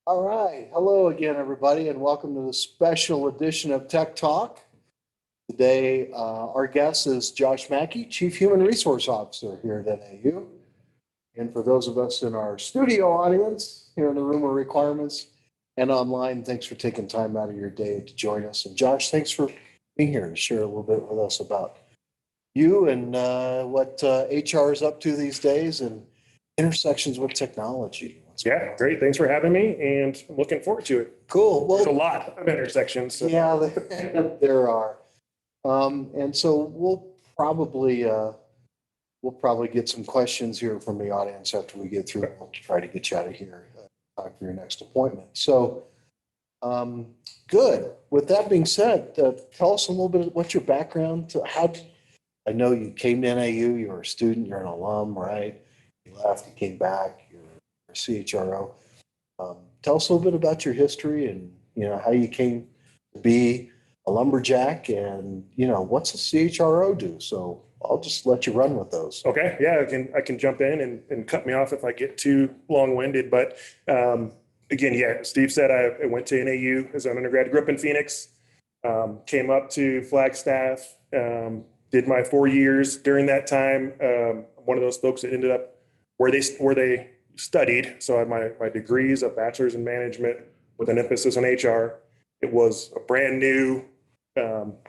All right. Hello again, everybody, and welcome to the special edition of Tech Talk. Today, our guest is Josh Mackey, Chief Human Resource Officer here at NAU. And for those of us in our studio audience here in the Room of Requirements and online, thanks for taking time out of your day to join us. And Josh, thanks for being here to share a little bit with us about you and what HR is up to these days and intersections with technology. Yeah, great. Thanks for having me, and I'm looking forward to it. Cool. There's a Well, lot of intersections. So. yeah, there are. And so we'll probably get some questions here from the audience after we get through. We'll try to get you out of here, talk for your next appointment. So, good. With that being said, tell us a little bit of what's your background. I know you came to NAU, you were a student, you're an alum, right? You left, you came back, you're a CHRO. Tell us a little bit about your history and, how you came to be a lumberjack and, what's a CHRO do? So I'll just let you run with those. Okay, yeah, I can jump in and cut me off if I get too long-winded. But again, yeah, Steve said I went to NAU as an undergrad, grew up in Phoenix, came up to Flagstaff, did my 4 years. During that time, one of those folks that ended up where they studied. So I had my degrees, a bachelor's in management with an emphasis on HR. It was a brand new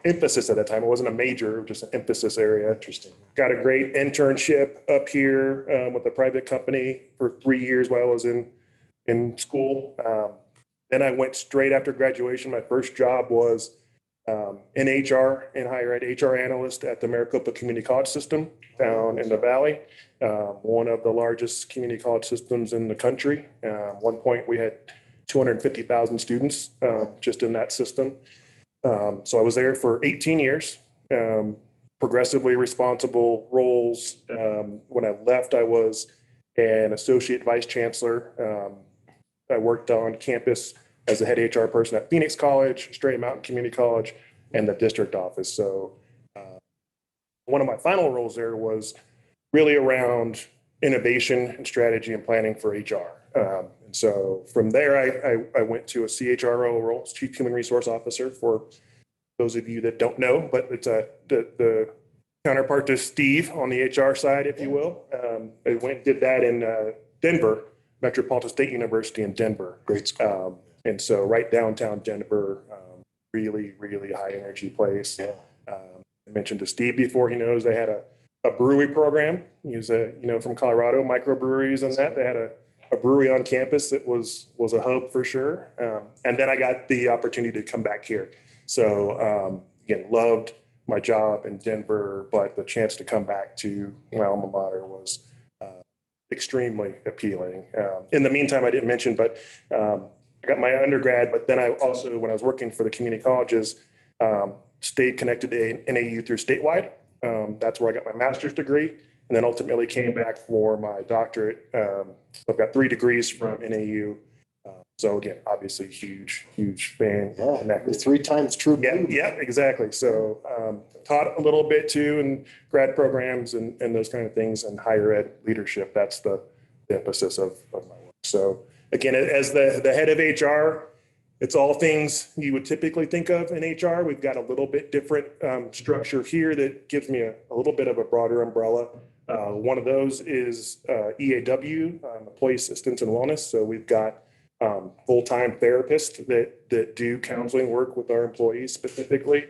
emphasis at that time. It wasn't a major, just an emphasis area. Interesting. Got a great internship up here with a private company for 3 years while I was in school. Then I went straight after graduation. My first job was in HR, in higher ed, HR analyst at the Maricopa Community College System down in the Valley, one of the largest community college systems in the country. At one point, we had 250,000 students just in that system. So I was there for 18 years, progressively responsible roles. When I left, I was an associate vice chancellor. I worked on campus as the head HR person at Phoenix College, Straight Mountain Community College, and the district office. So one of my final roles there was really around innovation and strategy and planning for HR. And so from there, I went to a CHRO role, Chief Human Resource Officer, for those of you that don't know, but it's the counterpart to Steve on the HR side, if you will. I went and did that in Denver, Metropolitan State University in Denver. Great school. And so right downtown Denver, really, really high energy place. Yeah. I mentioned to Steve before, he knows they had a brewery program. He's from Colorado, microbreweries and that. They had a brewery on campus that was a hub for sure. And then I got the opportunity to come back here. So again, loved my job in Denver, but the chance to come back to my alma mater was extremely appealing. In the meantime, I didn't mention, but I got my undergrad, but then I also, when I was working for the community colleges, stayed connected to NAU through statewide. That's where I got my master's degree, and then ultimately came back for my doctorate. I've got 3 degrees from NAU. So again, obviously huge fan. Yeah, 3 times true. Yeah, exactly. So taught a little bit too in grad programs and those kind of things, and higher ed leadership. That's the emphasis of my work. So again, as the head of HR, it's all things you would typically think of in HR. We've got a little bit different structure here that gives me a little bit of a broader umbrella. One of those is EAW, Employee Assistance and Wellness. So we've got full-time therapists that do counseling work with our employees specifically.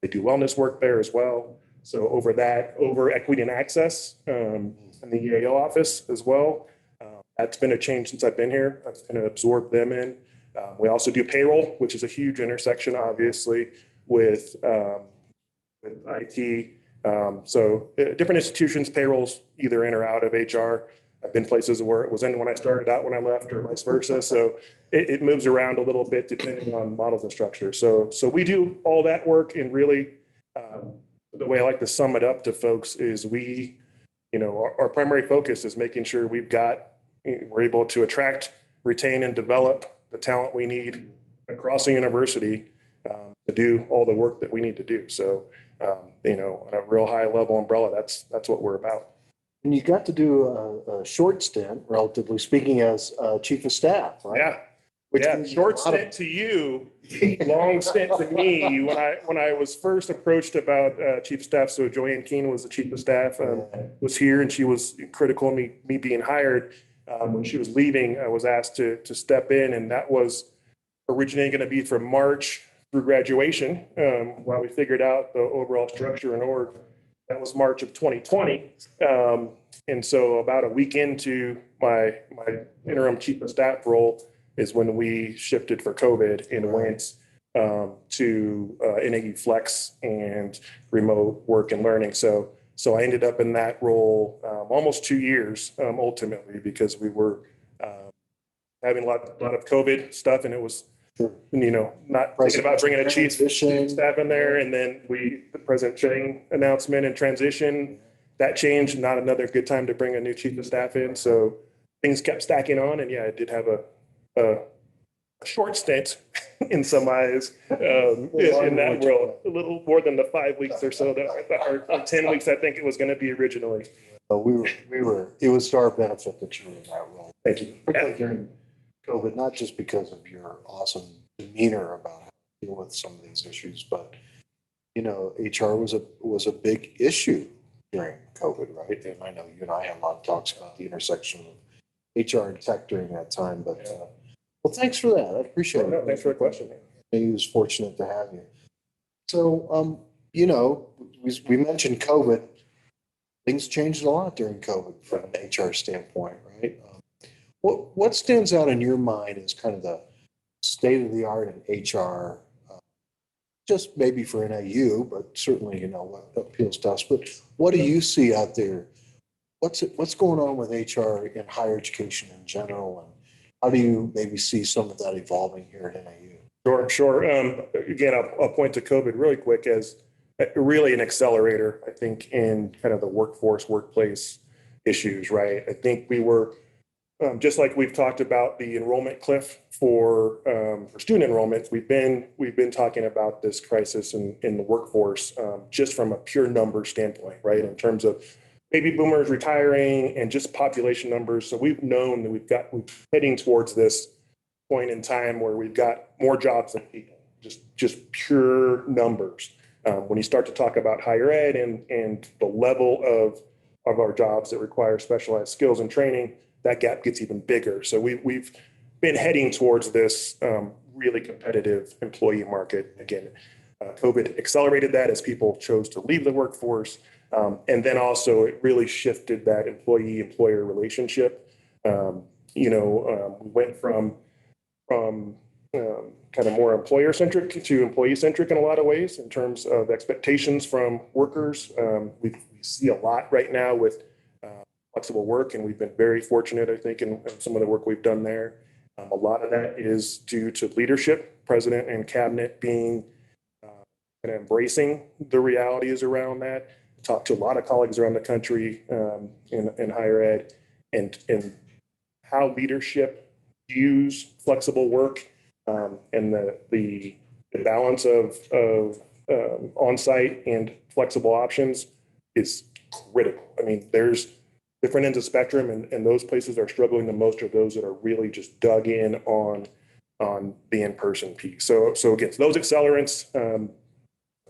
They do wellness work there as well. So over equity and access in the EAO office as well. That's been a change since I've been here. I've kind of absorbed them in. We also do payroll, which is a huge intersection, obviously, with IT. So different institutions, payrolls either in or out of HR. I've been places where it was in when I started out, when I left, or vice versa. So it moves around a little bit depending on models and structure. So we do all that work, and really the way I like to sum it up to folks is our primary focus is making sure we're able to attract, retain, and develop the talent we need across the university to do all the work that we need to do. So, on a real high level umbrella, that's what we're about. And you got to do a short stint, relatively speaking, as chief of staff, right? Yeah. which Yeah, gives you short a lot of- stint to you, long stint to me. When I was first approached about chief of staff, so Joanne Keene was the chief of staff, was here, and she was critical of me being hired. When she was leaving, I was asked to step in, and that was originally going to be from March through graduation, while we figured out the overall structure and org. That was March of 2020. And so about a week into my interim chief of staff role is when we shifted for COVID and went to NAU Flex and remote work and learning. So I ended up in that role almost 2 years ultimately, because we were having a lot of COVID stuff, and it was, not thinking about bringing a chief of staff in there. And then the President Chang announcement and transition, that changed, not another good time to bring a new chief of staff in. So things kept stacking on. And yeah, I did have a short stint in some eyes in that world, a little more than the 5 weeks or so or 10 weeks, I think it was going to be originally. It was to our benefit that you were in that role. Thank you. Particularly during COVID, not just because of your awesome demeanor about how to deal with some of these issues, but HR was a big issue during COVID, right? And I know you and I had a lot of talks about the intersection of HR and tech during that time, but well, thanks for that. I appreciate it. Thanks for the question. He was fortunate to have you. So, we mentioned COVID. Things changed a lot during COVID from an HR standpoint, right? What stands out in your mind as kind of the state of the art in HR, just maybe for NAU, but certainly, what appeals to us. But what do you see out there? What's going on with HR in higher education in general? And how do you maybe see some of that evolving here at NAU? Sure. Again, I'll point to COVID really quick as really an accelerator, I think, in kind of the workplace issues, right? I think we were, just like we've talked about the enrollment cliff for student enrollment, we've been talking about this crisis in the workforce, just from a pure number standpoint, right? In terms of baby boomers retiring and just population numbers. So we've known that we're heading towards this point in time where we've got more jobs than people, just pure numbers. When you start to talk about higher ed and the level of our jobs that require specialized skills and training, that gap gets even bigger. So we've been heading towards this really competitive employee market. Again, COVID accelerated that as people chose to leave the workforce. And then also it really shifted that employee-employer relationship. We went from kind of more employer-centric to employee-centric in a lot of ways in terms of expectations from workers. We see a lot right now with flexible work, and we've been very fortunate, I think, in some of the work we've done there. A lot of that is due to leadership, president and cabinet being kind of embracing the realities around that. Talked to a lot of colleagues around the country in higher ed and how leadership views flexible work and the balance of on-site and flexible options is critical. I mean, there's different ends of spectrum, and those places are struggling the most are those that are really just dug in on the in-person piece. So again, those accelerants,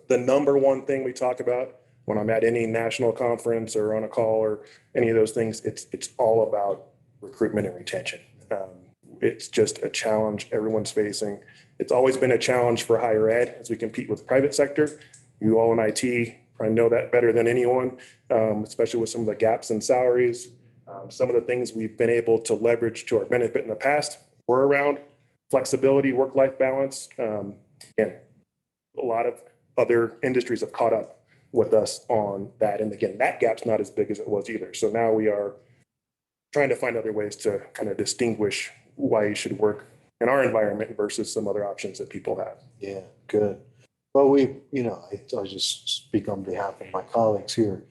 the number one thing we talk about when I'm at any national conference or on a call or any of those things, it's all about recruitment and retention. It's just a challenge everyone's facing. It's always been a challenge for higher ed as we compete with the private sector. You all in IT probably know that better than anyone, especially with some of the gaps in salaries. Some of the things we've been able to leverage to our benefit in the past were around flexibility, work-life balance. And a lot of other industries have caught up with us on that. And again, that gap's not as big as it was either. So now we are trying to find other ways to kind of distinguish why you should work in our environment versus some other options that people have. Yeah, good. Well, I'll just speak on behalf of my colleagues here.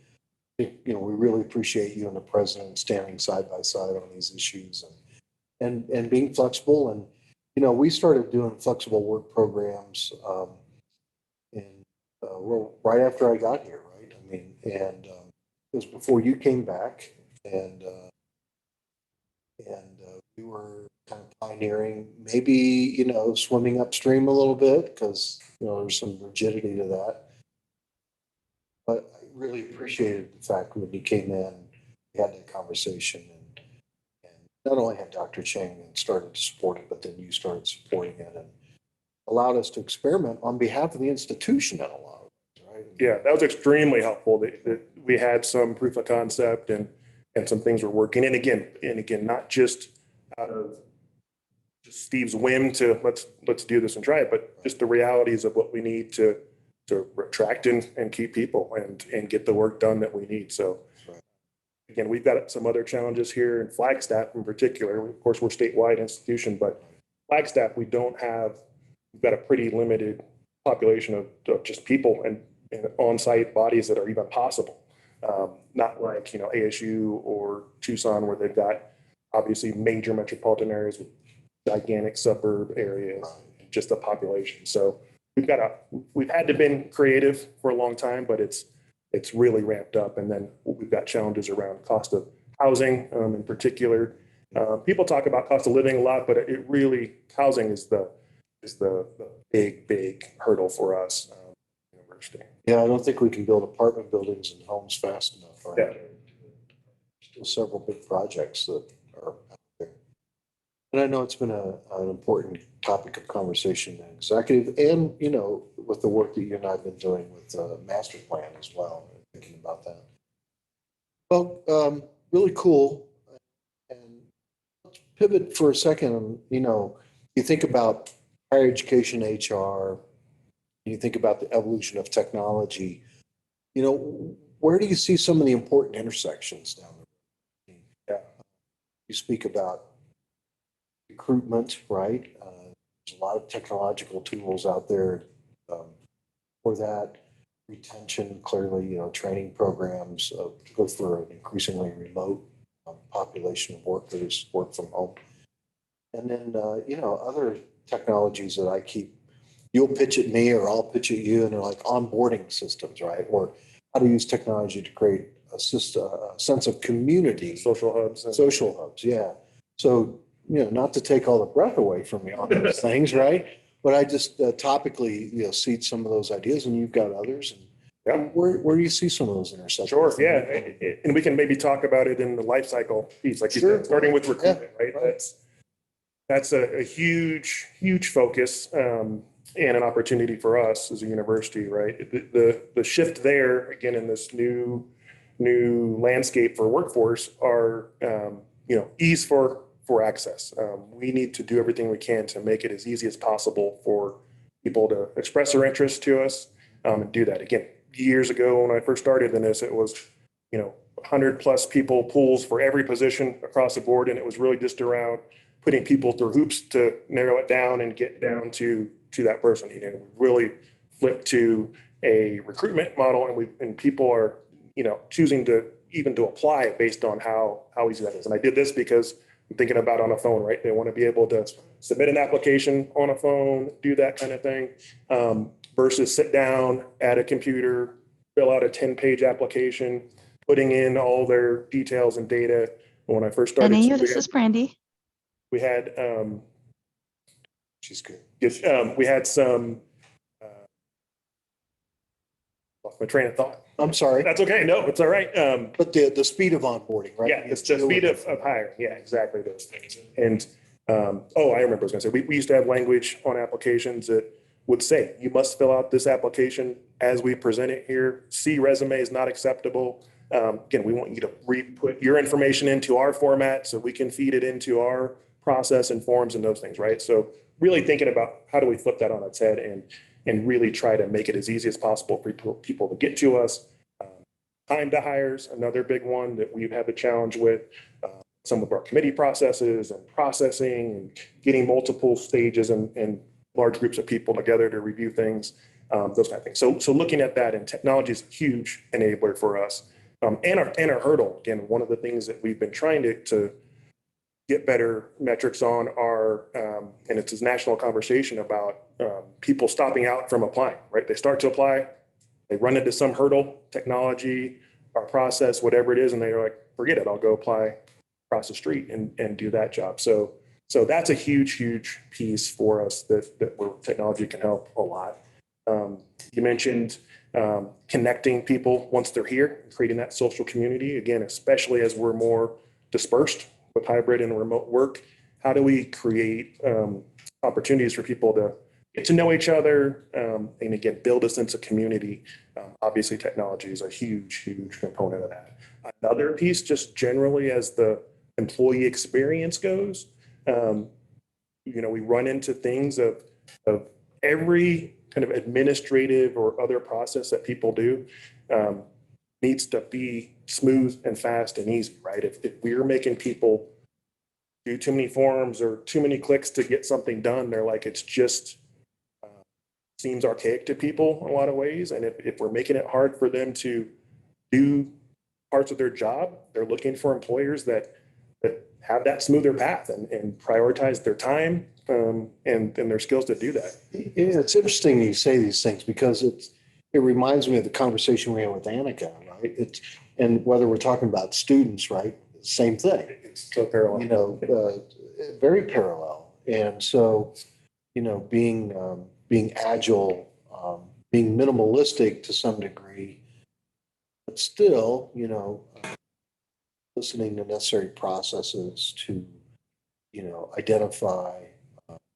We really appreciate you and the president standing side by side on these issues and being flexible. And, we started doing flexible work programs right after I got here, right? I mean, and it was before you came back, and we were kind of pioneering, maybe, swimming upstream a little bit because, there's some rigidity to that. But I really appreciated the fact when you came in, we had that conversation and not only had Dr. Chang and started to support it, but then you started supporting it and allowed us to experiment on behalf of the institution in a lot of ways, right? Yeah, that was extremely helpful. That we had some proof of concept and some things were working. And again, not just out of just Steve's whim to let's do this and try it, but just the realities of what we need to attract and keep people and get the work done that we need. So Right. again, we've got some other challenges here in Flagstaff in particular. Of course, we're a statewide institution, but Flagstaff, we've got a pretty limited population of just people and on-site bodies that are even possible. Not like, ASU or Tucson where they've got obviously major metropolitan areas with gigantic suburb areas, just the population. So we've had to been creative for a long time, but it's really ramped up. And then we've got challenges around cost of housing in particular. People talk about cost of living a lot, but it really, housing is the big hurdle for us, university. Yeah, I don't think we can build apartment buildings and homes fast enough, right? Yeah. Still several big projects that are out there. And I know it's been an important topic of conversation in executive and, with the work that you and I have been doing with the master plan as well, thinking about that. Well, really cool. And let's pivot for a second. You think about higher education HR, you think about the evolution of technology, where do you see some of the important intersections down there? Yeah. You speak about recruitment, right? There's a lot of technological tools out there for that. Retention, clearly, training programs, go for an increasingly remote population of workers, work from home. And then, other technologies that you'll pitch at me or I'll pitch at you, and they're like onboarding systems, right? Or how to use technology to create a sense of community. Social hubs. Social hubs, yeah. So, not to take all the breath away from me on those things, right? But I just topically, seed some of those ideas, and you've got others. And Yeah. where do you see some of those intersections? Sure, yeah. And we can maybe talk about it in the life cycle piece, like you said, starting with recruitment, right? That's a huge focus and an opportunity for us as a university, right? The shift there, again, in this new landscape for workforce are, ease for access. We need to do everything we can to make it as easy as possible for people to express their interest to us and do that. Again, years ago when I first started in this, it was, 100 plus people pools for every position across the board. And it was really just around putting people through hoops to narrow it down and get down to that person. We really flipped to a recruitment model, and people are, choosing to apply based on how easy that is. And I did this because I'm thinking about on a phone, right? They want to be able to submit an application on a phone, do that kind of thing, versus sit down at a computer, fill out a 10-page application, putting in all their details and data. And when I first started, NAU, this is Brandy. we had She's good. we had some lost my train of thought. I'm sorry. That's okay. No, it's all right. But the speed of onboarding, right? Yeah, it's the speed of hiring. Yeah, exactly those things. And I remember I was going to say, we used to have language on applications that would say, you must fill out this application as we present it here. C resume is not acceptable. Again, we want you to put your information into our format so we can feed it into our process and forms and those things, right? So really thinking about how do we flip that on its head and really try to make it as easy as possible for people to get to us. Time to hires, another big one that we've had a challenge with. Some of our committee processes and processing and getting multiple stages and large groups of people together to review things, those kind of things. So looking at that, and technology is a huge enabler for us. And our hurdle, again, one of the things that we've been trying to get better metrics on are, and it's a national conversation about people stopping out from applying, right? They start to apply, they run into some hurdle, technology, our process, whatever it is, and they're like, forget it, I'll go apply across the street and do that job. So So that's a huge piece for us that where technology can help a lot. You mentioned connecting people once they're here, creating that social community. Again, especially as we're more dispersed with hybrid and remote work, how do we create opportunities for people to get to know each other and again, build a sense of community? Obviously, technology is a huge component of that. Another piece, just generally as the employee experience goes, we run into things of every kind of administrative or other process that people do needs to be smooth and fast and easy, right? If we're making people do too many forms or too many clicks to get something done, they're like, it's just seems archaic to people in a lot of ways. And if we're making it hard for them to do parts of their job, they're looking for employers that have that smoother path and prioritize their time and their skills to do that. Yeah, it's interesting you say these things because it reminds me of the conversation we had with Annika, right? And whether we're talking about students, right? Same thing. It's so parallel. Very parallel. And so, being agile, being minimalistic to some degree, but still, listening to necessary processes to, identify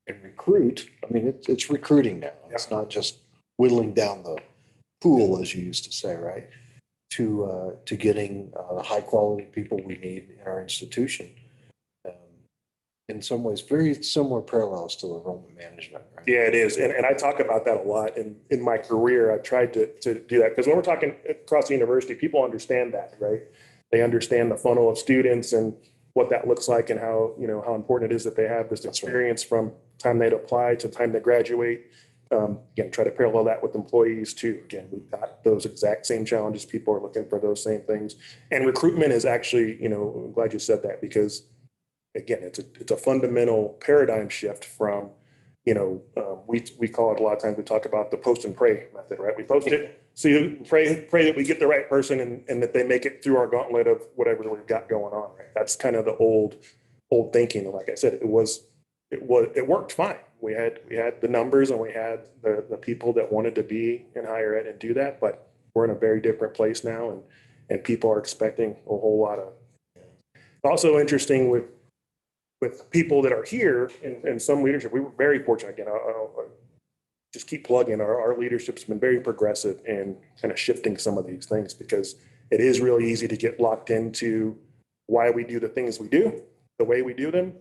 and recruit. I mean, it's recruiting now. It's not just whittling down the pool, as you used to say, right? To getting the high quality people we need in our institution. In some ways, very similar parallels to enrollment management, right? Yeah, it is. And I talk about that a lot in my career. I've tried to do that because when we're talking across the university, people understand that, right? They understand the funnel of students and what that looks like and how important it is that they have this experience from time they'd apply to time they graduate. Again, try to parallel that with employees too. Again, we've got those exact same challenges. People are looking for those same things. And recruitment is actually, I'm glad you said that because again, it's a fundamental paradigm shift from, we call it a lot of times, we talk about the post and pray method, right? We post it, so you pray that we get the right person and that they make it through our gauntlet of whatever we've got going on, right? That's kind of the old thinking. And like I said, it worked fine. We had the numbers and we had the people that wanted to be in higher ed and do that, but we're in a very different place now and people are expecting a whole lot of. Also interesting with people that are here and some leadership, we were very fortunate. Again, I'll just keep plugging. Our leadership's been very progressive in kind of shifting some of these things because it is really easy to get locked into why we do the things we do, the way we do them.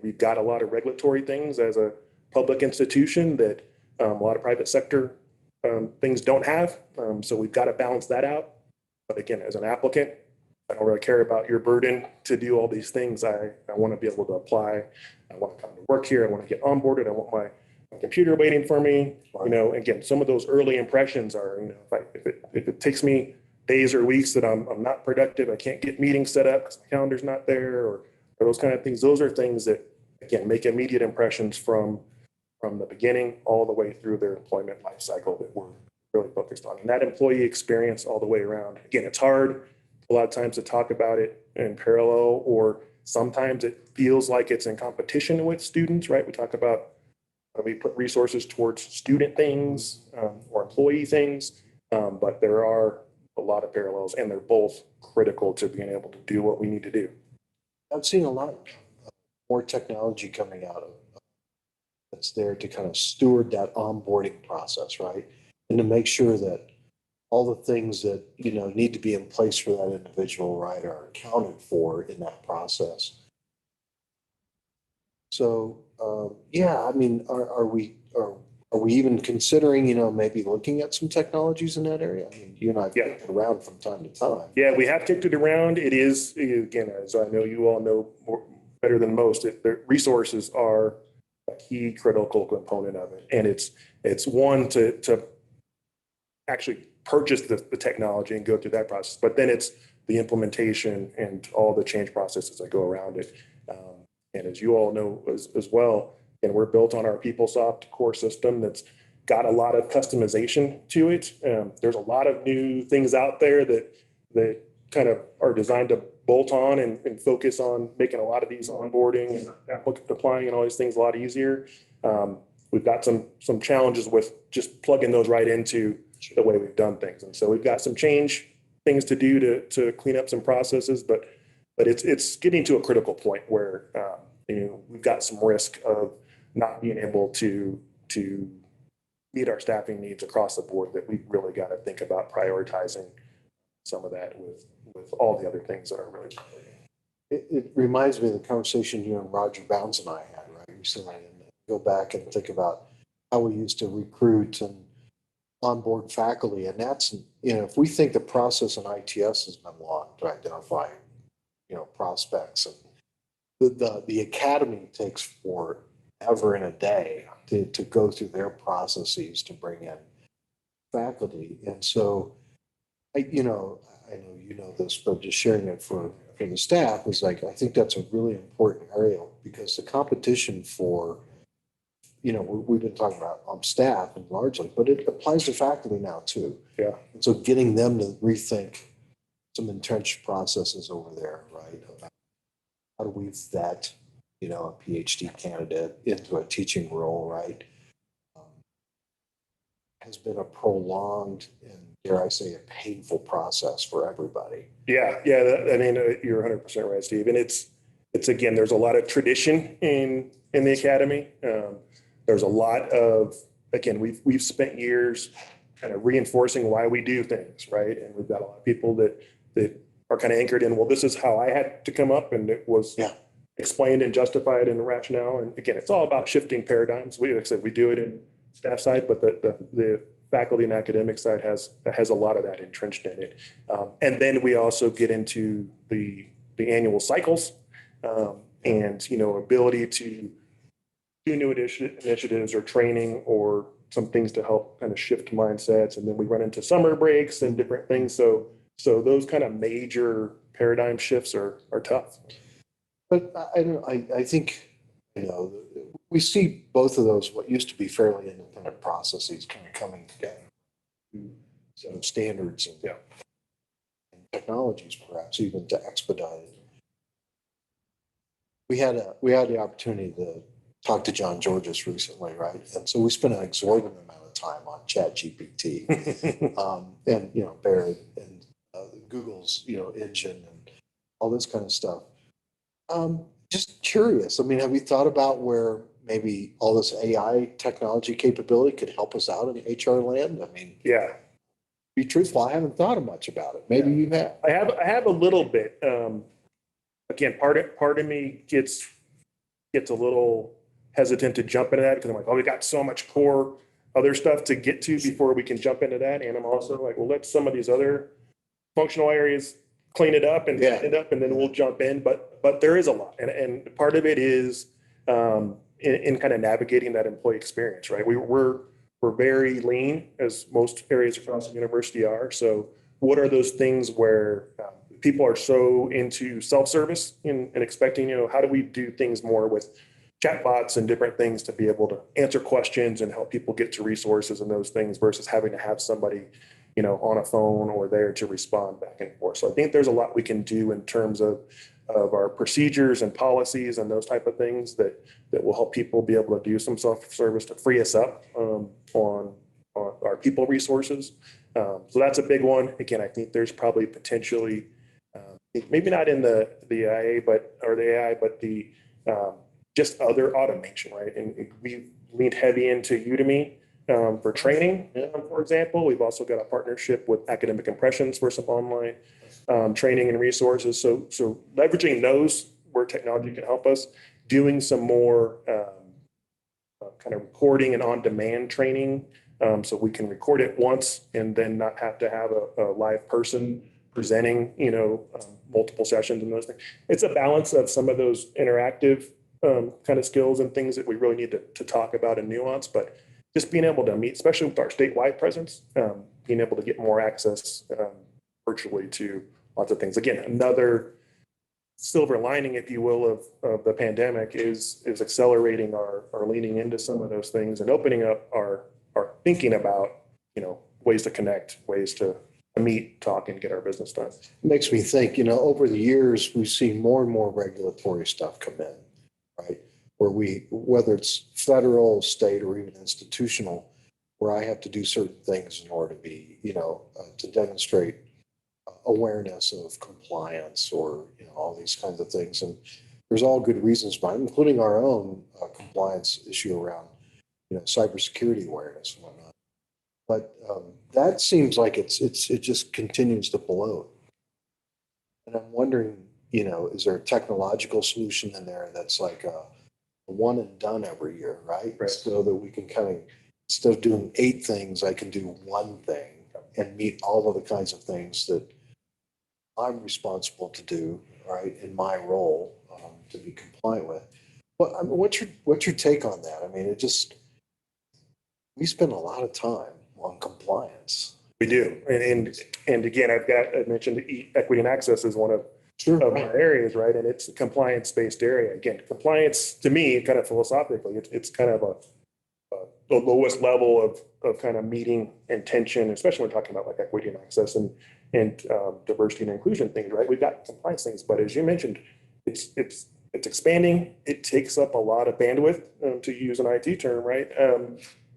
We've got a lot of regulatory things as a public institution that a lot of private sector things don't have. So we've got to balance that out. But again, as an applicant, I don't really care about your burden to do all these things. I want to be able to apply. I want to come to work here. I want to get onboarded. I want my computer waiting for me. Again, some of those early impressions are, if it takes me days or weeks that I'm not productive, I can't get meetings set up because my calendar's not there or those kind of things. Those are things that, again, make immediate impressions from the beginning all the way through their employment life cycle that we're really focused on. And that employee experience all the way around. Again, it's hard a lot of times to talk about it in parallel, or sometimes it feels like it's in competition with students, right? We talk about we put resources towards student things or employee things, but there are a lot of parallels and they're both critical to being able to do what we need to do. I've seen a lot more technology coming out of that's there to kind of steward that onboarding process, right? And to make sure that all the things that, need to be in place for that individual, right, are accounted for in that process. So, I mean, are we even considering, maybe looking at some technologies in that area? I mean, you and I have kicked it around from time to time. Yeah, we have kicked it around. It is, again, as I know you all know better than most, the resources are a key critical component of it. And it's one to actually purchase the technology and go through that process, but then it's the implementation and all the change processes that go around it. And as you all know as well, and we're built on our PeopleSoft core system that's got a lot of customization to it. There's a lot of new things out there that kind of are are designed to bolt on and focus on making a lot of these onboarding and applying and all these things a lot easier. We've got some challenges with just plugging those right into the way we've done things. And so we've got some things to do to clean up some processes, but it's getting to a critical point where we've got some risk of not being able to meet our staffing needs across the board, that we really got to think about prioritizing some of that with all the other things that are really. It reminds me of the conversation you and Roger Bounds and I had, right, recently, and go back and think about how we used to recruit and onboard faculty. And that's, if we think the process in ITS has been long to identify, prospects, and the academy takes forever and a day to go through their processes to bring in faculty. And so, I know this, but just sharing it for the staff is like, I think that's a really important area, because the competition for, we've been talking about staff and largely, but it applies to faculty now too. Yeah. And so getting them to rethink some entrenched processes over there, right? About how do we vet, a PhD candidate into a teaching role, right? Has been a prolonged and, dare I say, a painful process for everybody. Yeah. You're 100% right, Steve. And it's again, there's a lot of tradition in the academy. There's a lot of, again, we've spent years kind of reinforcing why we do things, right? And we've got a lot of people that are kind of anchored in, well, this is how I had to come up, and it was explained and justified in the rationale. And again, it's all about shifting paradigms. Like I said, we do it in staff side, but the faculty and academic side has a lot of that entrenched in it. And then we also get into the annual cycles, and ability to do new initiatives or training or some things to help kind of shift mindsets. And then we run into summer breaks and different things. So those kind of major paradigm shifts are tough. But I think, we see both of those, what used to be fairly independent processes, kind of coming together. So standards and technologies, perhaps even to expedite it. We had the opportunity to talk to John Georges recently, right? And so we spent an exorbitant amount of time on ChatGPT, and Barrett and Google's engine and all this kind of stuff. Just curious. I mean, have you thought about where maybe all this AI technology capability could help us out in HR land? I mean, be truthful, I haven't thought much about it. Maybe you have. I have a little bit. Again, part of me gets a little hesitant to jump into that, because I'm like, we got so much core other stuff to get to before we can jump into that. And I'm also like, well, let some of these other functional areas clean it up and clean it up, and then we'll jump in. But there is a lot, and part of it is in kind of navigating that employee experience, right? We're very lean, as most areas across the university are. So what are those things where people are so into self-service and expecting, how do we do things more with chatbots and different things to be able to answer questions and help people get to resources and those things, versus having to have somebody on a phone or there to respond back and forth. So I think there's a lot we can do in terms of our procedures and policies and those type of things that will help people be able to do some self-service to free us up on our people resources. So that's a big one. Again, I think there's probably potentially, maybe not in the AI, but the just other automation, right? And we've leaned heavy into Udemy for training, for example. We've also got a partnership with Academic Impressions for some online training and resources. So leveraging those where technology can help us, doing some more kind of recording and on-demand training, so we can record it once and then not have to have a live person presenting, multiple sessions and those things. It's a balance of some of those interactive kind of skills and things that we really need to talk about in nuance, but just being able to meet, especially with our statewide presence, being able to get more access virtually to lots of things. Again, another silver lining, if you will, of the pandemic is accelerating our leaning into some of those things and opening up our thinking about, ways to connect, ways to meet, talk, and get our business done. It makes me think, over the years, we've seen more and more regulatory stuff come in, right? Whether it's federal, state, or even institutional, where I have to do certain things in order to be, to demonstrate awareness of compliance or, all these kinds of things. And there's all good reasons behind, including our own compliance issue around, cybersecurity awareness and whatnot. But that seems like it just continues to bloat. And I'm wondering, is there a technological solution in there that's like a one and done every year, right? Right. So that we can instead of doing 8 things, I can do one thing and meet all of the kinds of things that I'm responsible to do, right, in my role to be compliant with. Well, I mean, what's your take on that? I mean, we spend a lot of time on compliance. We do. And again, I mentioned equity and access is one of Sure. my areas, right? And it's a compliance-based area. Again, compliance to me, kind of philosophically, it's kind of the lowest level of kind of meeting intention, especially when we're talking about like equity and access and diversity and inclusion things, right? We've got compliance things, but as you mentioned, it's expanding. It takes up a lot of bandwidth, to use an IT term, right?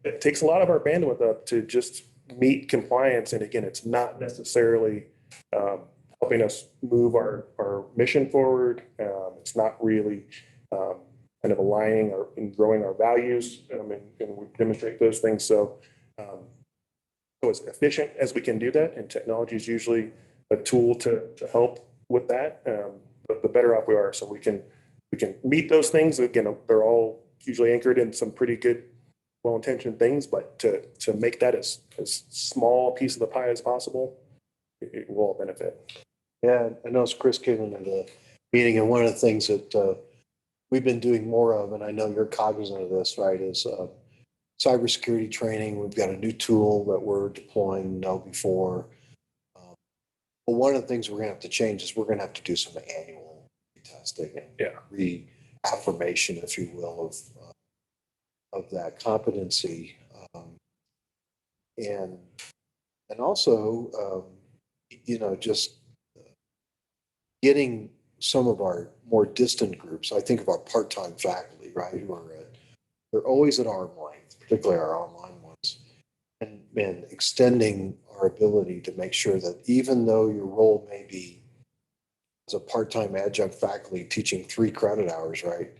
It takes a lot of our bandwidth up to just meet compliance. And again, it's not necessarily helping us move our mission forward. It's not really kind of aligning and growing our values, and we demonstrate those things. So as efficient as we can do that, and technology is usually a tool to help with that, the better off we are. So we can meet those things. Again, they're all usually anchored in some pretty good, well-intentioned things, but to make that as small a piece of the pie as possible, it will all benefit. Yeah, I know Chris came into the meeting, and one of the things that we've been doing more of, and I know you're cognizant of this, right, is cybersecurity training. We've got a new tool that we're deploying before. But one of the things we're going to have to change is we're going to have to do some annual testing and reaffirmation, if you will, of that competency, and also just getting some of our more distant groups. I think of our part-time faculty, right, who are they're always at arm's length, particularly our online ones, and extending our ability to make sure that even though your role may be as a part-time adjunct faculty teaching 3 credit hours, right,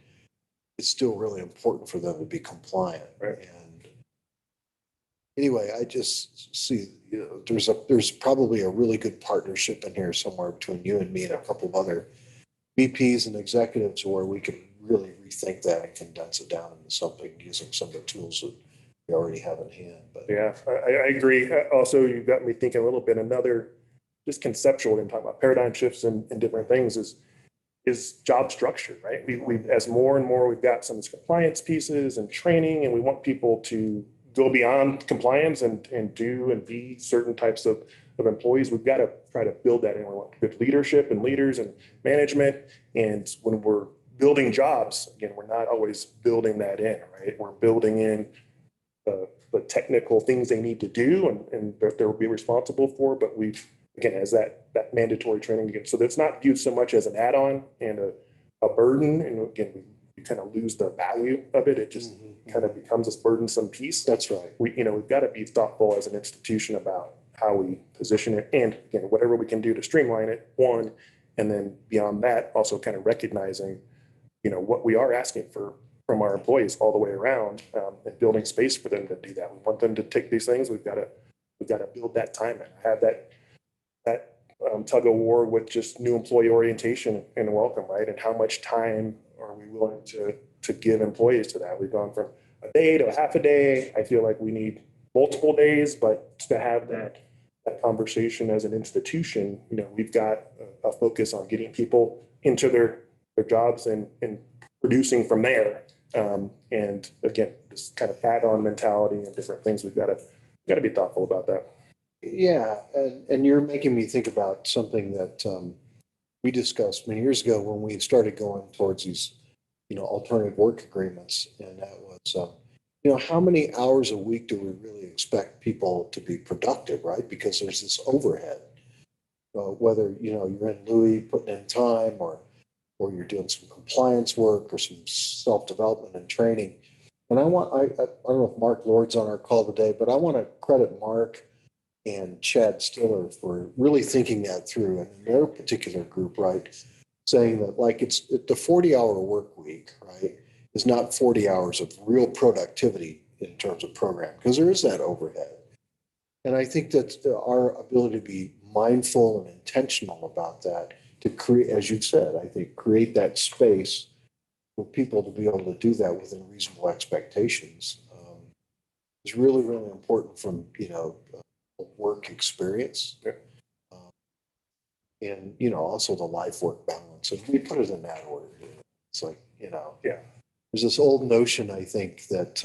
it's still really important for them to be compliant. Right. And anyway, I just see, there's probably a really good partnership in here somewhere between you and me and a couple of other VPs and executives where we can really rethink that and condense it down into something using some of the tools that we already have in hand. But yeah, I agree. Also, you got me thinking a little bit. Another just conceptual, and talking about paradigm shifts and different things is job structure, right? We as more and more we've got some of these compliance pieces and training, and we want people to go beyond compliance and do and be certain types of employees. We've got to try to build that in. We want good leadership and leaders and management. And when we're building jobs, again, we're not always building that in, right? We're building in the technical things they need to do and that they'll be responsible for. But we've, again, as that mandatory training again. So that's not viewed so much as an add-on and a burden. And again, we kind of lose the value of it. It just kind of becomes this burdensome piece. that's right. We've got to be thoughtful as an institution about how we position it, and again, whatever we can do to streamline it, one, and then beyond that, also kind of recognizing, what we are asking from our employees all the way around, and building space for them to do that. We want them to take these things. We've got to build that time and have that tug of war with just new employee orientation and welcome, right? And how much time are we willing to give employees to that? We've gone from a day to a half a day. I feel like we need multiple days, but to have that conversation as an institution, we've got a focus on getting people into their jobs and producing from there. And again, this kind of add-on mentality and different things, we've got to be thoughtful about that. Yeah, and you're making me think about something that we discussed many years ago when we started going towards these, alternative work agreements, and that was how many hours a week do we really expect people to be productive, right? Because there's this overhead, whether, you're in Louis putting in time or you're doing some compliance work or some self-development and training. And I don't know if Mark Lord's on our call today, but I want to credit Mark and Chad Stiller for really thinking that through and in their particular group, right? Saying that like it's the 40-hour work week, right, is not 40 hours of real productivity in terms of program, because there is that overhead. And I think that our ability to be mindful and intentional about that, to create, as you said, I think create that space for people to be able to do that within reasonable expectations, is really, really important from, work experience. Yeah. And, also the life work balance. And we put it in that order. It's like, Yeah. there's this old notion, I think, that,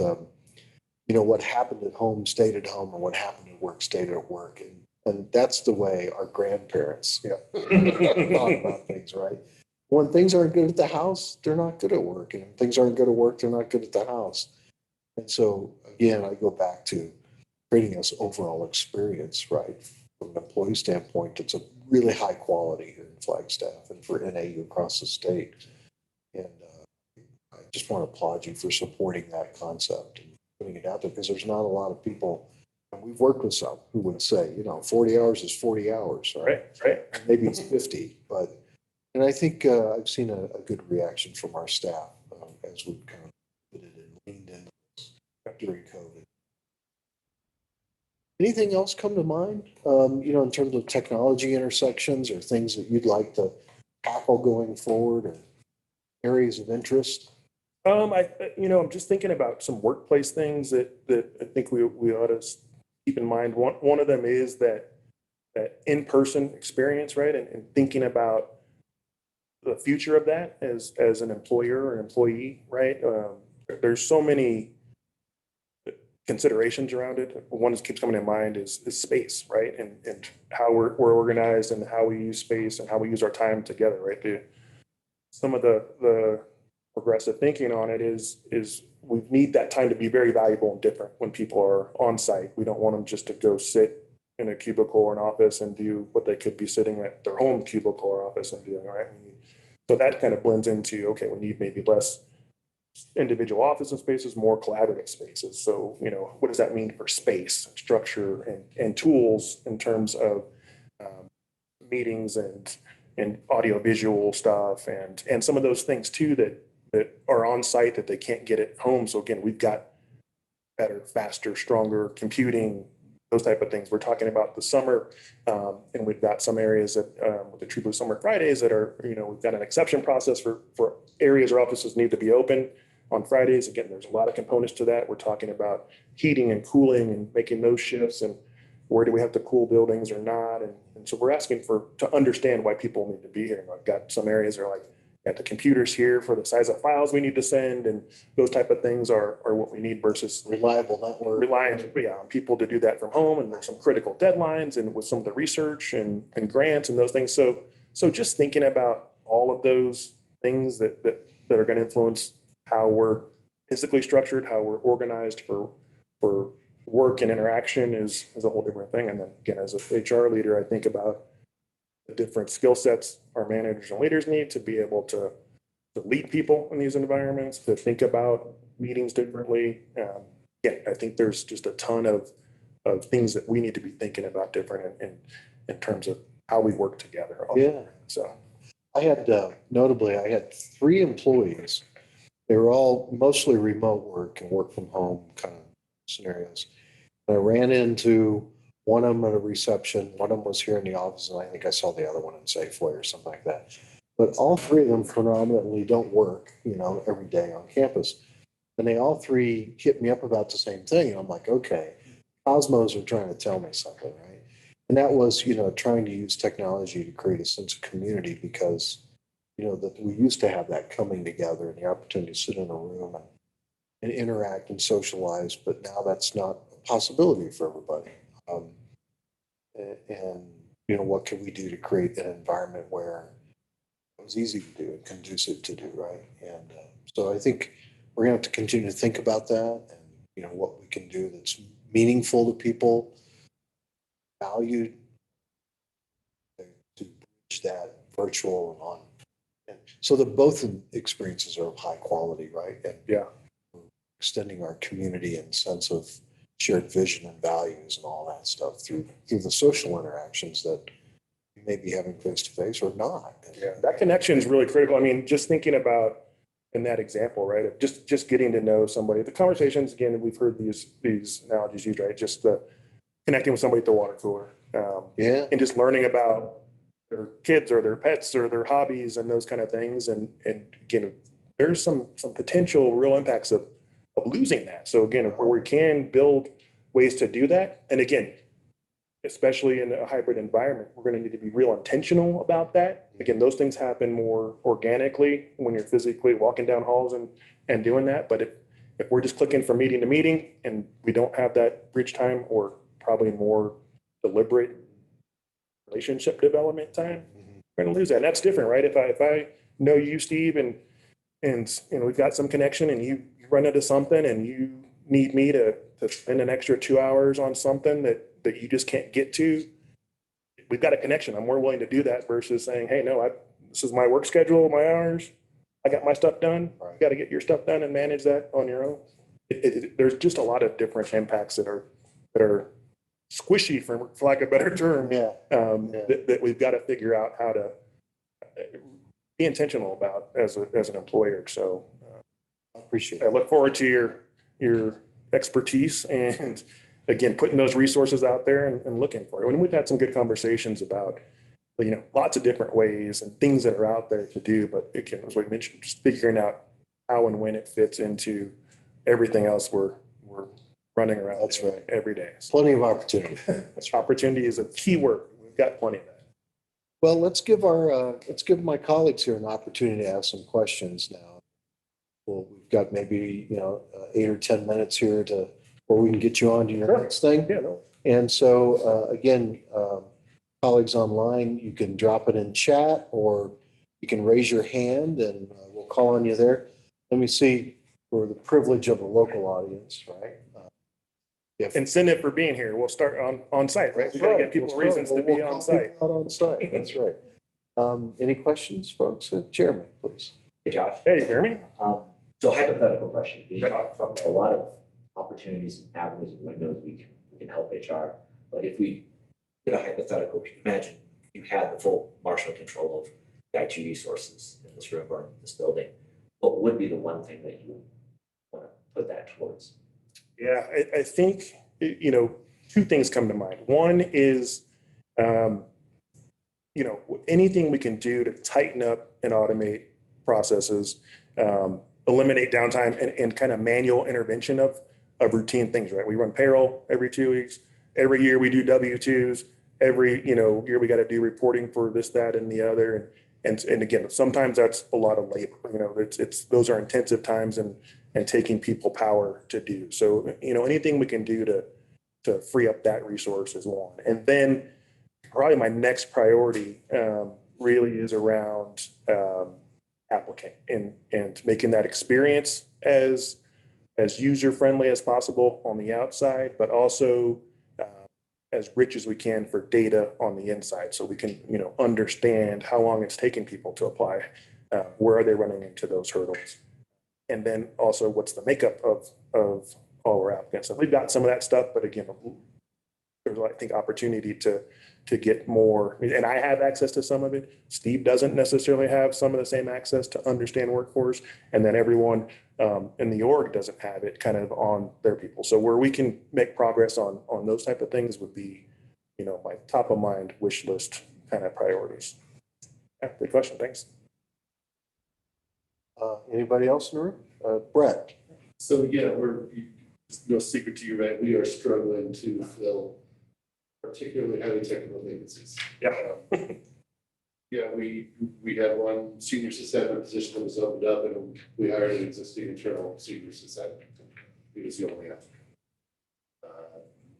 what happened at home stayed at home and what happened at work stayed at work. And that's the way our grandparents thought about things, right? When things aren't good at the house, they're not good at work. And when things aren't good at work, they're not good at the house. And so, again, I go back to creating this overall experience, right? From an employee standpoint, it's a really high quality here in Flagstaff and for NAU across the state. And I just want to applaud you for supporting that concept and putting it out there, because there's not a lot of people, and we've worked with some who would say, 40 hours is 40 hours, right? Right. Maybe it's 50, and I think I've seen a good reaction from our staff as we've kind of put it and leaned in during COVID. Anything else come to mind, in terms of technology intersections or things that you'd like to tackle going forward or areas of interest? I'm just thinking about some workplace things that I think we ought to keep in mind. One of them is that in-person experience, right? And thinking about the future of that as an employer or employee, right? There's so many considerations around it. One that keeps coming to mind is space, right? And how we're organized and how we use space and how we use our time together, right? Some of the progressive thinking on it is we need that time to be very valuable and different when people are on site. We don't want them just to go sit in a cubicle or an office and do what they could be sitting at their home cubicle or office and doing, right? So that kind of blends into, okay, we need maybe less individual office spaces, more collaborative spaces. So, what does that mean for space, structure, and tools in terms of meetings and audio visual stuff and some of those things too that are on site that they can't get at home. So again, we've got better, faster, stronger computing, those type of things. We're talking about the summer, and we've got some areas that with the True Blue Summer Fridays that are, we've got an exception process for areas or offices need to be open on Fridays. Again, there's a lot of components to that. We're talking about heating and cooling and making those shifts and where do we have to cool buildings or not. And so we're asking to understand why people need to be here. And I've got some areas that are like, got the computers here for the size of files we need to send, and those type of things are what we need versus Reliable network. Reliant on people to do that from home. And there's some critical deadlines and with some of the research and grants and those things. So just thinking about all of those things that are going to influence how we're physically structured, how we're organized for work and interaction is a whole different thing. And then again, as a HR leader, I think about the different skill sets our managers and leaders need to be able to lead people in these environments, to think about meetings differently. I think there's just a ton of things that we need to be thinking about different in terms of how we work together. Yeah. So I had, notably, I had 3 employees. They were all mostly remote work and work from home kind of scenarios. I ran into one of them at a reception. One of them was here in the office, and I think I saw the other one in Safeway or something like that. But all 3 of them predominantly don't work, every day on campus. And they all 3 hit me up about the same thing. And I'm like, okay, Cosmos are trying to tell me something, right? And that was, trying to use technology to create a sense of community, because, that we used to have that coming together and the opportunity to sit in a room and interact and socialize, but now that's not a possibility for everybody. And what can we do to create an environment where it was easy to do and conducive to do, right? And so I think we're going to have to continue to think about that and what we can do that's meaningful to people, valued, to bridge that virtual and on. And so that both experiences are of high quality, right? And Yeah. extending our community and sense of shared vision and values and all that stuff through the social interactions that we may be having face to face or not. Yeah, that connection is really critical. I mean, just thinking about in that example, right, of just getting to know somebody. The conversations, again, we've heard these analogies used, right? Just the connecting with somebody at the water cooler, Yeah. and just learning about their kids or their pets or their hobbies and those kind of things. And again, there's some potential real impacts of losing that. So again, where we can build ways to do that, and again, especially in a hybrid environment, we're going to need to be real intentional about that. Again, those things happen more organically when you're physically walking down halls and doing that. But if we're just clicking from meeting to meeting and we don't have that bridge time or probably more deliberate relationship development time, we're going to lose that. And that's different, right? If I know you, Steve, and we've got some connection, and you run into something and you need me to spend an extra 2 hours on something that you just can't get to, we've got a connection. I'm more willing to do that versus saying, hey, no, this is my work schedule, my hours. I got my stuff done. You got to get your stuff done and manage that on your own. There's just a lot of different impacts that are squishy, for lack of a better term, that we've got to figure out how to be intentional about as an employer. So I appreciate I it. look forward to your expertise and, again, putting those resources out there and looking for it. And we've had some good conversations about, lots of different ways and things that are out there to do. But again, as we mentioned, just figuring out how and when it fits into everything else we're running around. That's right. Every day. Plenty of opportunity. Opportunity is a key word. We've got plenty of that. Well, let's give my colleagues here an opportunity to ask some questions now. Well, we've got maybe 8 or 10 minutes here where we can get you on to your next thing. Yeah, no. And so again, colleagues online, you can drop it in chat or you can raise your hand and we'll call on you there. Let me see, for the privilege of a local audience, right? Incentive for being here. We'll start on site, right? We got to get people reasons to be on site. Out on site. That's right. Any questions, folks? Jeremy, please. Hey, Josh. Hey, Jeremy. So hypothetical question. You talked from a lot of opportunities and avenues and windows we can help HR. But if we did a hypothetical, can you imagine you had the full marshal control of the IT resources in this room or in this building? What would be the one thing that you want to put that towards? Yeah, I think, two things come to mind. One is, anything we can do to tighten up and automate processes, eliminate downtime and kind of manual intervention of routine things, right? We run payroll every 2 weeks. Every year we do W-2s. Every, year we got to do reporting for this, that, and the other. And again, sometimes that's a lot of labor, those are intensive times and taking people power to do. So, anything we can do to free up that resource is one. And then probably my next priority really is around applicant and making that experience as user-friendly as possible on the outside, but also as rich as we can for data on the inside, so we can understand how long it's taking people to apply, where are they running into those hurdles, and then also what's the makeup of all our applicants. And we've got some of that stuff, but again, there's, I think, opportunity to get more, and I have access to some of it. Steve doesn't necessarily have some of the same access to understand workforce, and then everyone in the org doesn't have it kind of on their people. So where we can make progress on those type of things would be, my top of mind wish list kind of priorities. Yeah, good question. Thanks. Anybody else in the room? Brett. So yeah, it's no secret to you, right? We are struggling to fill particularly highly technical vacancies. Yeah. Yeah, we had one senior sysadmin position that was opened up, and we hired an existing internal senior sysadmin. He was the only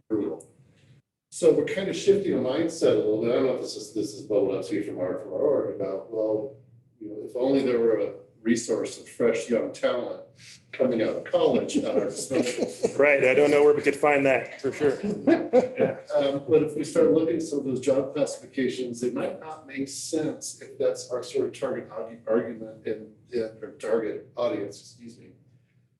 brutal. So we're kind of shifting the mindset a little bit. I don't know if this is bubbled up to you from our org about, well, if only there were resource of fresh young talent coming out of college at our disposal. Right, I don't know where we could find that, for sure. Yeah. But if we start looking at some of those job classifications, it might not make sense if that's our sort of target argument or target audience, excuse me.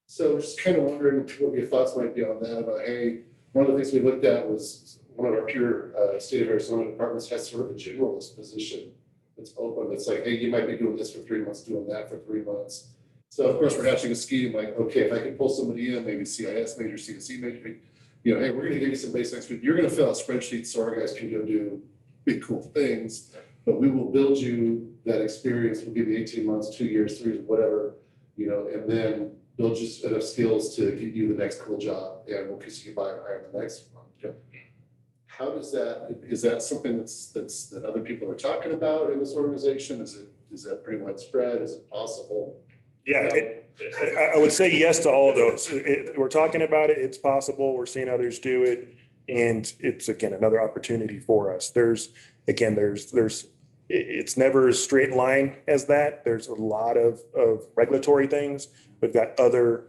So just kind of wondering what your thoughts might be on that about, hey, one of the things we looked at was one of our pure state of Arizona departments has sort of a generalist position that's open. It's like, hey, you might be doing this for 3 months, doing that for 3 months. So of course, we're hatching a scheme like, okay, if I can pull somebody in, maybe CIS major, CSE major, you know, hey, we're gonna give you some baseline speed. You're gonna fill out spreadsheets so our guys can go do big, cool things. But we will build you that experience. We'll give you 18 months, 2 years, 3 years, whatever, you know, and then build just enough skills to get you the next cool job. And we'll kiss you goodbye and hire the next one. How does that, is that something that other people are talking about in this organization? Is that pretty widespread? Is it possible? Yeah, I would say yes to all of those. We're talking about it, it's possible, we're seeing others do it, and it's, again, another opportunity for us. It's never a straight line as that. There's a lot of regulatory things. We've got other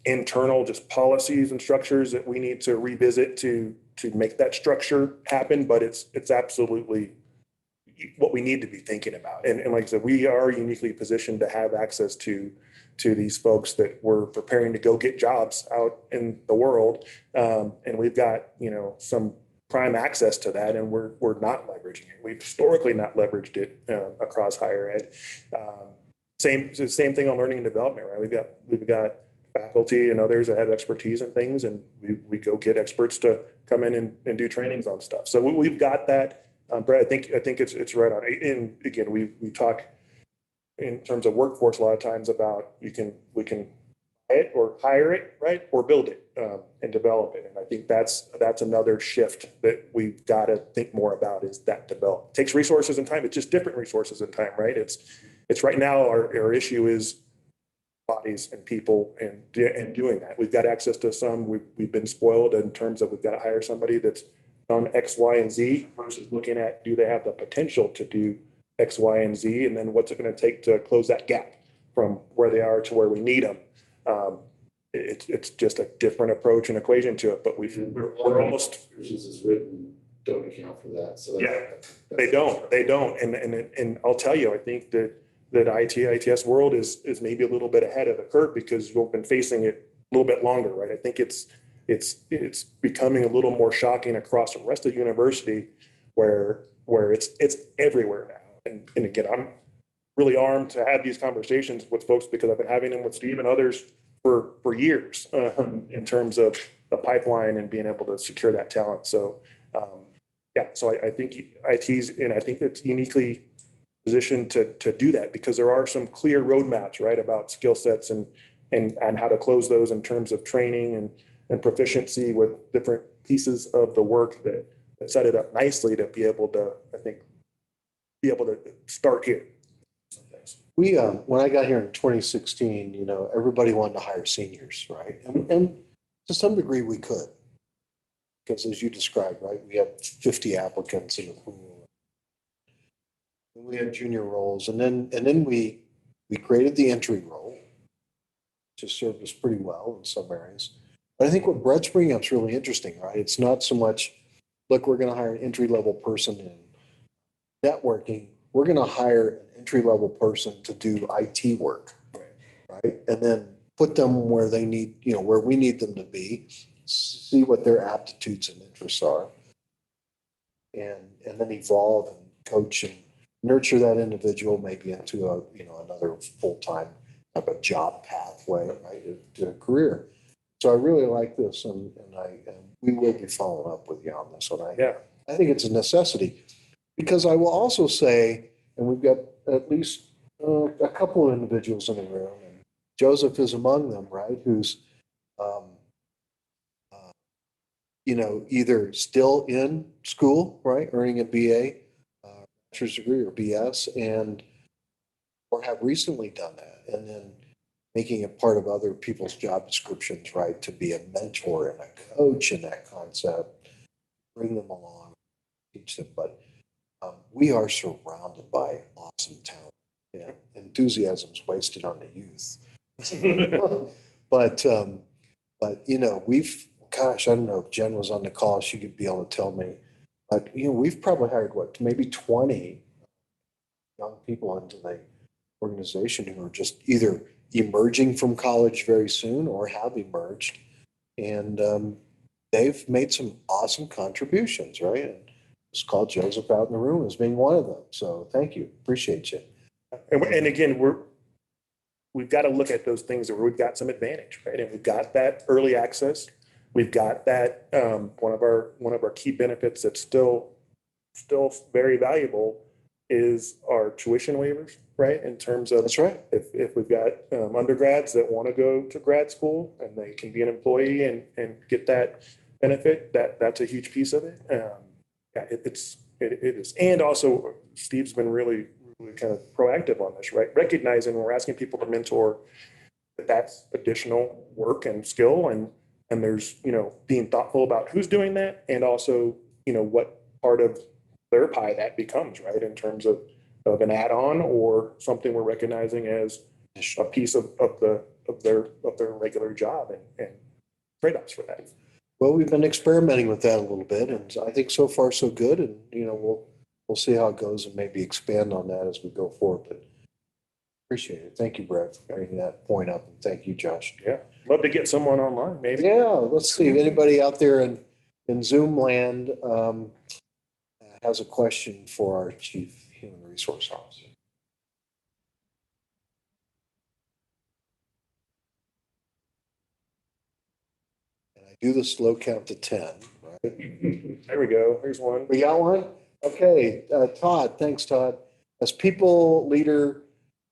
internal just policies and structures that we need to revisit to make that structure happen, but it's absolutely what we need to be thinking about. And like I said, we are uniquely positioned to have access to these folks that we're preparing to go get jobs out in the world. And we've got, you know, some prime access to that, and we're not leveraging it. We've historically not leveraged it across higher ed. Same thing on learning and development, right? We've got faculty and others that have expertise in things, and we go get experts to come in and do trainings on stuff. So we've got that. Brett, I think it's right on. And again, we talk in terms of workforce a lot of times about we can buy it or hire it, right, or build it and develop it. And I think that's another shift that we've got to think more about, is that develop. It takes resources and time. It's just different resources and time, right? It's right now our issue is bodies and people and doing that. We've got access to some. We've been spoiled in terms of we've got to hire somebody that's on X, Y, and Z versus looking at, do they have the potential to do X, Y, and Z, and then what's it going to take to close that gap from where they are to where we need them. It's just a different approach and equation to it, but we're almost. Is written don't account for that. So They don't. And I'll tell you, I think that ITS world is maybe a little bit ahead of the curve because we've been facing it a little bit longer, right? I think it's becoming a little more shocking across the rest of the university where it's everywhere now. And again, I'm really armed to have these conversations with folks because I've been having them with Steve and others for years in terms of the pipeline and being able to secure that talent. So so I think IT's, and I think it's uniquely positioned to do that because there are some clear roadmaps, right, about skill sets and how to close those in terms of training and proficiency with different pieces of the work that set it up nicely to be able to, I think, be able to start here. We, when I got here in 2016, you know, everybody wanted to hire seniors, right? And to some degree we could, because as you described, right, we had 50 applicants in the pool. And we had junior roles, and then we created the entry role, which served us pretty well in some areas. But I think what Brett's bringing up is really interesting, right? It's not so much, look, we're going to hire an entry-level person in networking. We're going to hire an entry-level person to do IT work, right? And then put them where they need, you know, where we need them to be, see what their aptitudes and interests are, and then evolve and coach and nurture that individual maybe into a, you know, another full-time type of job pathway, right, to a career. So I really like this, and we will be following up with you on this one. I think it's a necessity, because I will also say, and we've got at least a couple of individuals in the room, and Joseph is among them, right, who's, you know, either still in school, right, earning a BA, bachelor's degree or BS, or have recently done that, and then making it part of other people's job descriptions, right, to be a mentor and a coach in that concept, bring them along, teach them. But we are surrounded by awesome talent, yeah, in enthusiasm's wasted on the youth. But gosh, I don't know if Jen was on the call, she could be able to tell me. But, we've probably hired maybe 20 young people into the organization who are just either emerging from college very soon or have emerged. And they've made some awesome contributions, right? And just call Joseph out in the room as being one of them. So thank you. Appreciate you. And again, we've got to look at those things where we've got some advantage, right? And we've got that early access. We've got that one of our key benefits that's still very valuable is our tuition waivers, right? In terms of That's right. If we've got undergrads that want to go to grad school and they can be an employee and get that benefit, that's a huge piece of it. It is. And also Steve's been really kind of proactive on this, right? Recognizing we're asking people to mentor, that's additional work and skill, and there's, being thoughtful about who's doing that, and also, what part of their pie that becomes, right? In terms of an add-on or something we're recognizing as a piece of their regular job, and trade-offs for that. Well, we've been experimenting with that a little bit, and I think so far so good. And we'll see how it goes and maybe expand on that as we go forward. But appreciate it. Thank you, Brett, for bringing that point up, and thank you, Josh. Yeah, love to get someone online, maybe. Yeah, let's see if anybody out there in Zoom land has a question for our Chief Human Resource Officer. And I do the slow count to 10, right? There we go. Here's one. We got one? Okay, Todd, thanks, Todd. As a people leader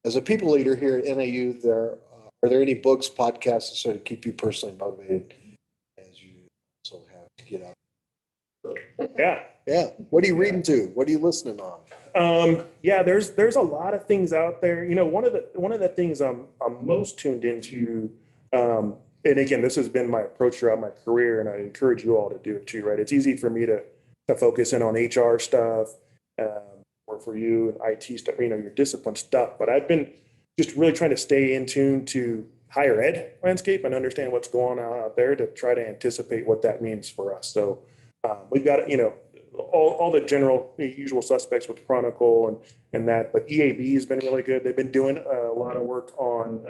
here at NAU, are there any books, podcasts that sort of keep you personally motivated as you also have to get out? Yeah. Yeah. What are you reading to? What are you listening on? Yeah, there's a lot of things out there. One of the things I'm most tuned into, and again, this has been my approach throughout my career, and I encourage you all to do it too, right? It's easy for me to focus in on HR stuff, or for you, IT stuff, your discipline stuff. But I've been just really trying to stay in tune to higher ed landscape and understand what's going on out there to try to anticipate what that means for us. So we've got, all the usual suspects with Chronicle and that, but EAB has been really good. They've been doing a lot of work on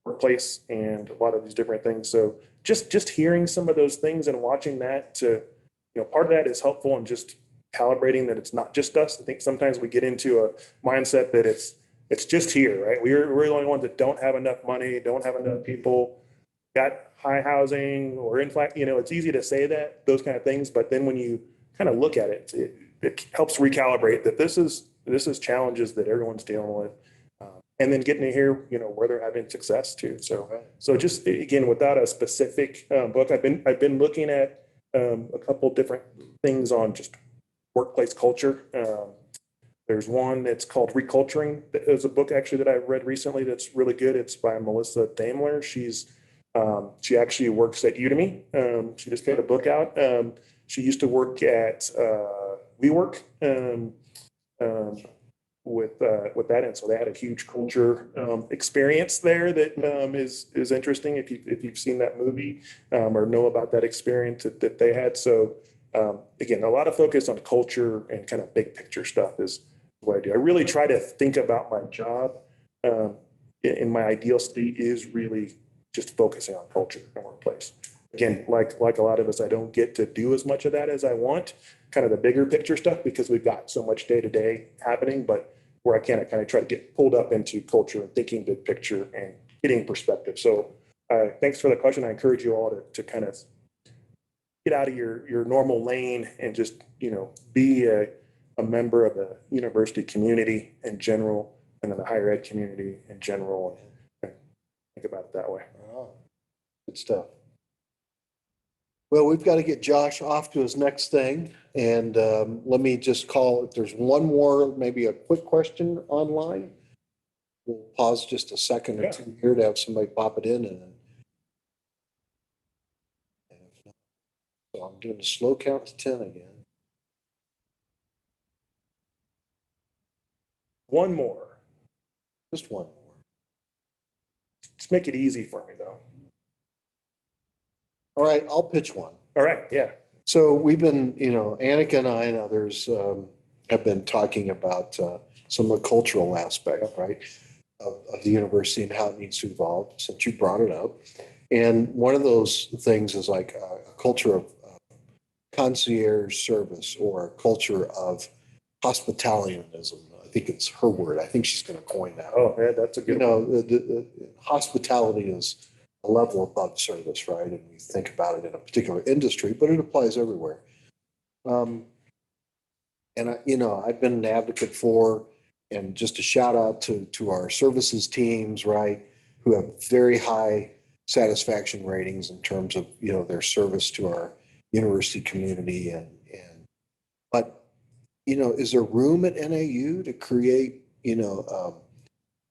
workplace and a lot of these different things. So just hearing some of those things and watching that part of that is helpful in just calibrating that it's not just us. I think sometimes we get into a mindset that it's just here, right? We're the only ones that don't have enough money, don't have enough people, got high housing, or in fact, it's easy to say those kind of things, but then when you kind of look at it, it helps recalibrate that this is challenges that everyone's dealing with, and then getting to hear where they're having success too. So just again, without a specific book, I've been looking at a couple different things on just workplace culture. There's one that's called Reculturing. There's a book actually that I read recently that's really good. It's by Melissa Daimler. She actually works at Udemy. She just got a book out. She used to work at WeWork with that, and so they had a huge culture experience there that is interesting if you've seen that movie or know about that experience that they had. So again, a lot of focus on culture and kind of big picture stuff is what I do. I really try to think about my job in my ideal state is really just focusing on culture and workplace. Again, like a lot of us, I don't get to do as much of that as I want, kind of the bigger picture stuff, because we've got so much day to day happening, but where I can, I kind of try to get pulled up into culture and thinking big picture and getting perspective. So thanks for the question. I encourage you all to kind of get out of your normal lane and just, be a member of the university community in general, and then the higher ed community in general, and think about it that way. Oh, good stuff. Well, we've got to get Josh off to his next thing. And let me just call, if there's one more, maybe a quick question online. We'll pause just a second or two here to have somebody pop it in. And if not, so I'm doing a slow count to 10 again. One more. Just one more. Just make it easy for me though. All right, I'll pitch one. All right, yeah. So we've been, Annika and I and others have been talking about some of the cultural aspect, right, of the university and how it needs to evolve, since you brought it up. And one of those things is like a culture of concierge service or a culture of hospitalitarianism. I think it's her word. I think she's going to coin that. Oh, yeah, that's a good one. The hospitality is a level above service, right? And we think about it in a particular industry, but it applies everywhere. And I've been an advocate for, and just a shout out to our services teams, right, who have very high satisfaction ratings in terms of their service to our university community, but is there room at NAU to create a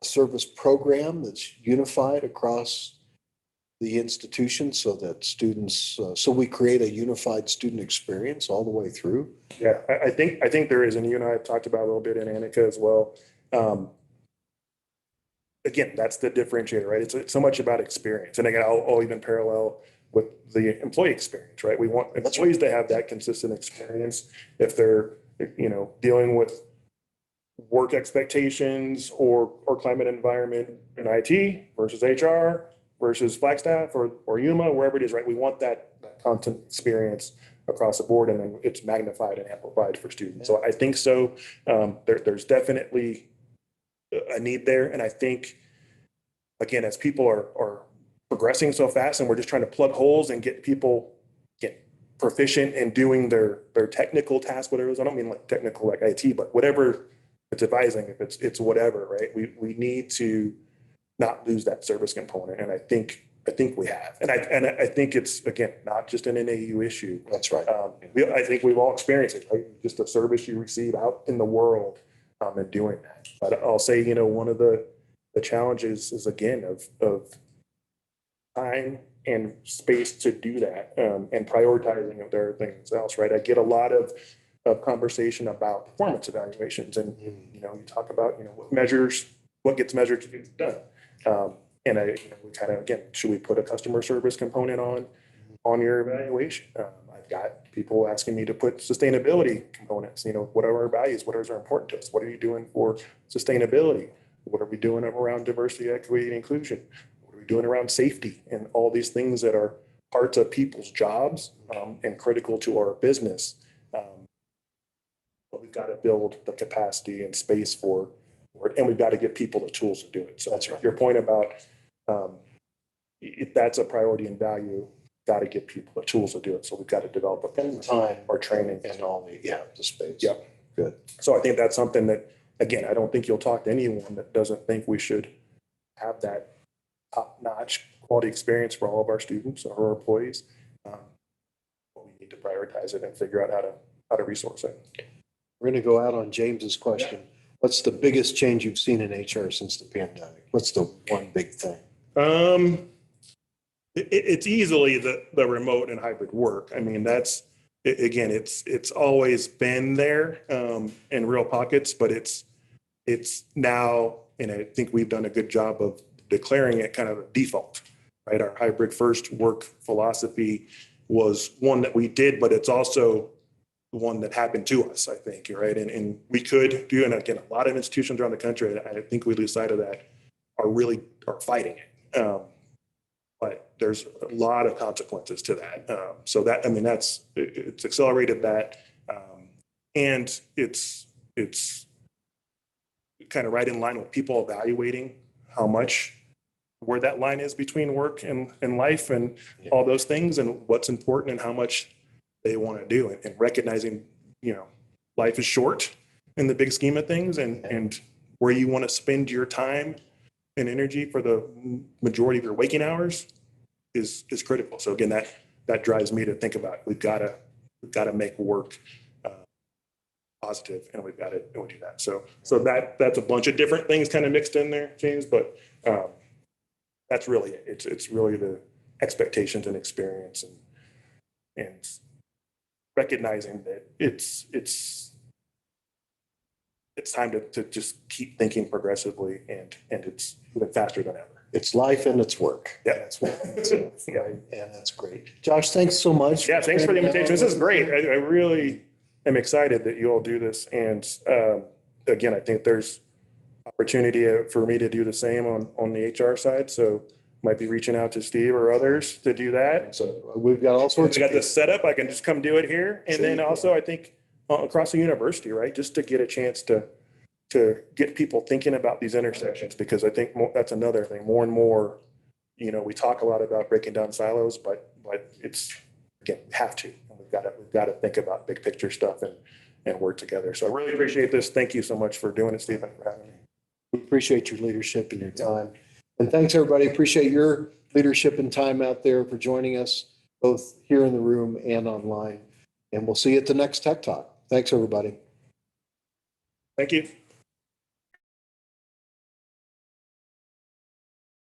service program that's unified across the institution so that students, so we create a unified student experience all the way through? Yeah, I think there is, and you and I have talked about a little bit in Annika as well. Again, that's the differentiator, right? It's so much about experience. And again, I'll even parallel with the employee experience, right? We want employees to have that consistent experience if they're, dealing with work expectations or climate environment in IT versus HR versus Flagstaff or Yuma, wherever it is, right? We want that content experience across the board, and then it's magnified and amplified for students. So I think so. There's definitely a need there. And I think, again, as people are progressing so fast and we're just trying to plug holes and get people proficient in doing their technical tasks, whatever it is. I don't mean like technical like IT, but whatever it's advising, if it's whatever, right? We need to not lose that service component. And I think we have. And I think it's, again, not just an NAU issue. That's right. I think we've all experienced it, right? Just a service you receive out in the world and doing that. But I'll say, one of the challenges is, again, of time and space to do that and prioritizing of their things else, right? I get a lot of conversation about performance evaluations, and you talk about what gets measured to get done. And we kind of, again, should we put a customer service component on your evaluation? I've got people asking me to put sustainability components. What are our values? What are important to us? What are you doing for sustainability? What are we doing around diversity, equity, and inclusion? What are we doing around safety and all these things that are parts of people's jobs and critical to our business? But we've got to build the capacity and space for it, and we've got to give people the tools to do it. So that's right. Your point about if that's a priority and value, got to give people the tools to do it. So we've got to develop a time or training and all the space. Yeah. Good. So I think that's something that, again, I don't think you'll talk to anyone that doesn't think we should have that top-notch quality experience for all of our students or our employees. But we need to prioritize it and figure out how to resource it. We're going to go out on James's question. Yeah. What's the biggest change you've seen in HR since the pandemic? What's the one big thing? It's easily the remote and hybrid work. I mean, it's always been there in real pockets, but it's now, and I think we've done a good job of declaring it kind of a default, right? Our hybrid first work philosophy was one that we did, but it's also one that happened to us, I think, right? And we could do, and again, a lot of institutions around the country, I think we lose sight of that, are fighting it. But there's a lot of consequences to that. So that, I mean, it's accelerated that. And it's kind of right in line with people evaluating where that line is between work and life and all those things, and what's important and how much they want to do, and recognizing, life is short in the big scheme of things, and where you want to spend your time and energy for the majority of your waking hours is critical. So again, that drives me to think about, we've got to make work positive, and we do that. So that's a bunch of different things kind of mixed in there, James, but that's really it. It's really the expectations and experience and recognizing that it's it's time to just keep thinking progressively, and it's moving faster than ever. It's life and it's work. Yeah, that's what. Yeah. And that's great. Josh, thanks so much. Yeah, thanks for the invitation. This is great. I really am excited that you all do this. And again, I think there's opportunity for me to do the same on the HR side. So might be reaching out to Steve or others to do that. So we've got all sorts We got this set up. I can just come do it here. And then also I think across the university, right? Just to get a chance to get people thinking about these intersections, because I think that's another thing. More and more, we talk a lot about breaking down silos, but it's, again, we have to. We've got to think about big picture stuff and work together. So I really appreciate this. Thank you so much for doing it, Stephen, for having me. We appreciate your leadership and your time. And thanks, everybody. Appreciate your leadership and time out there for joining us, both here in the room and online. And we'll see you at the next Tech Talk. Thanks, everybody. Thank you.